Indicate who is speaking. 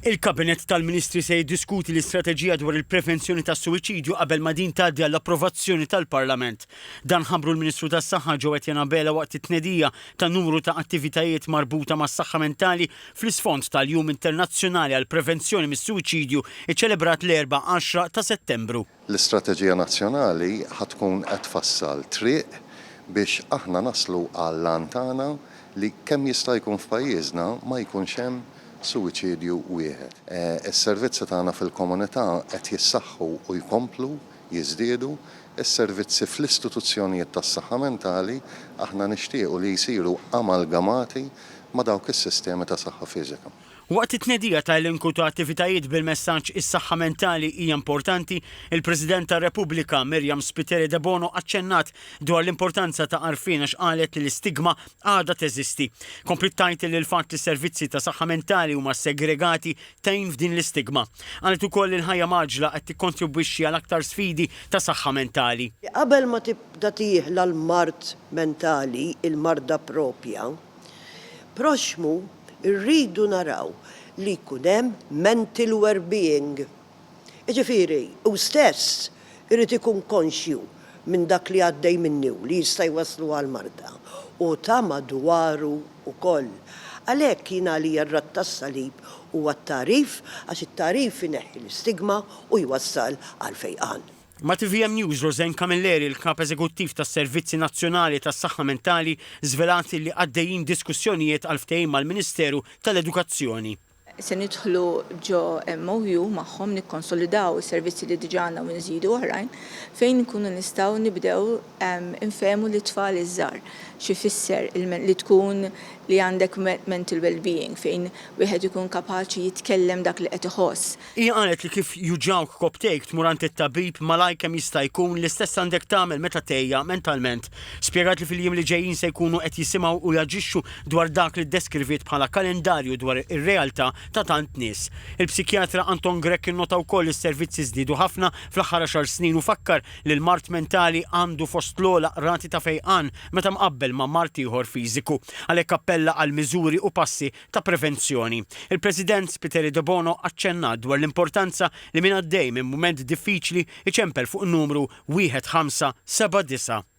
Speaker 1: Il-Kabinet tal-Ministri se jiddiskuti l-istrateġija dwar il-prevenzjoni tas-suwiċidju qabel ma din tgħaddi għall-approvazzjoni tal-Parlament. Dan ħabbru l-Ministru tas-Saħħa Joe Janabela waqt it-tnedija ta' numru ta' attivitajiet marbuta mas-saħħa mentali fl-isfond tal-Jum Internazzjonali għall prevenzjoni mis-suwiċidju iċċelebrat l-4-10 ta' Settembru.
Speaker 2: L-istrateġija nazzjonali ħatkun qed tfassal triq biex aħna naslu għall-lantana li kemm jista' jkun f'pajjiżna ma jkunx hemm suwiċidju wieħed. Is-servizzi tagħna fil-komunità qed jissaħħu u jkomplu jiżdiedu, is-servizzi fl-istituzzjonijiet tas-saħħa mentali aħna nixtiequ li jsiru amalgamati ma' dawk is-sistemi ta' saħħa fiżika.
Speaker 1: Waqt it-tnedija ta' elenku ta' attivitajiet bil-messaġġ is-saħħa mentali hija importanti, il-President tar-Repubblika Mirjam Spiteri De Bono aċċennat dwar l-importanza ta' għarfien għax qalet li l-istigma għadha teżisti. Komplit tajt li l-fatt li servizzi ta' saħħa mentali huma segregati tgħin f'din l-istigma. Qalet ukoll il-ħajja maġla qed tikkontribwixxi għal aktar sfidi ta' saħħa mentali.
Speaker 3: Qabel ma tibda tieħla l-mard mentali, il-marda propja, proxmu irridu naraw li jkun hemm mental well-being. Ġifieri, u stess irid ikun konxju minn dak li għaddej minnu li jista' jwasslu għall-marda u ta' madwaru wkoll. Għalhekk jiena li r-rat tas-salib huwa t-tarif għax it-tarif ineħħi l-istigma u jwassal għal fejqan.
Speaker 1: Ma' TVM News, Rosen Camilleri, il-Kap Eżekuttiv tas-Servizzi Nazzjonali tas-Saħħa Mentali, żvelati li għaddejjin diskussjonijiet għal ftehim mal-Ministeru tal-Edukazzjoni.
Speaker 4: Se nidħlu ġo MOU magħhom nikkonsolidaw is-servizzi li diġà għandna u nżidu oħrajn fejn nkunu nistgħu nibdew infehmu lit-tfal iż-żgħar xi fisser li tkun li għandek mental well-being fejn wieħed ikun kapaċi jitkellem dak li qed iħoss.
Speaker 1: Hija qalet li kif juġawk koptejk tmurant it-tabib malaj kemm jista' jkun l-istess għandek tagħmel meta tgħejja mentalment. Spjegat li fil-jiem li ġejjin se jkunu qed jisimgħu u jaġixxu dwar dak li ddeskrivit bħala kalendarju dwar ir-realtà ta' tant nies. Il-psikjatra Anton Grek innota wkoll is-servizzi żdiedu ħafna fl-aħħar 10 snin u fakkar li l-mart mentali għandu fost l-ogħla rati ta' fejqan meta mqabbel ma' mart ieħor fiżiku. Għalhekk appella għal miżuri u passi ta' prevenzjoni. Il-President Spiteri De Bono aċċenna dwar l-importanza li min għaddej minn mument diffiċli iċempel fuq numru 1579.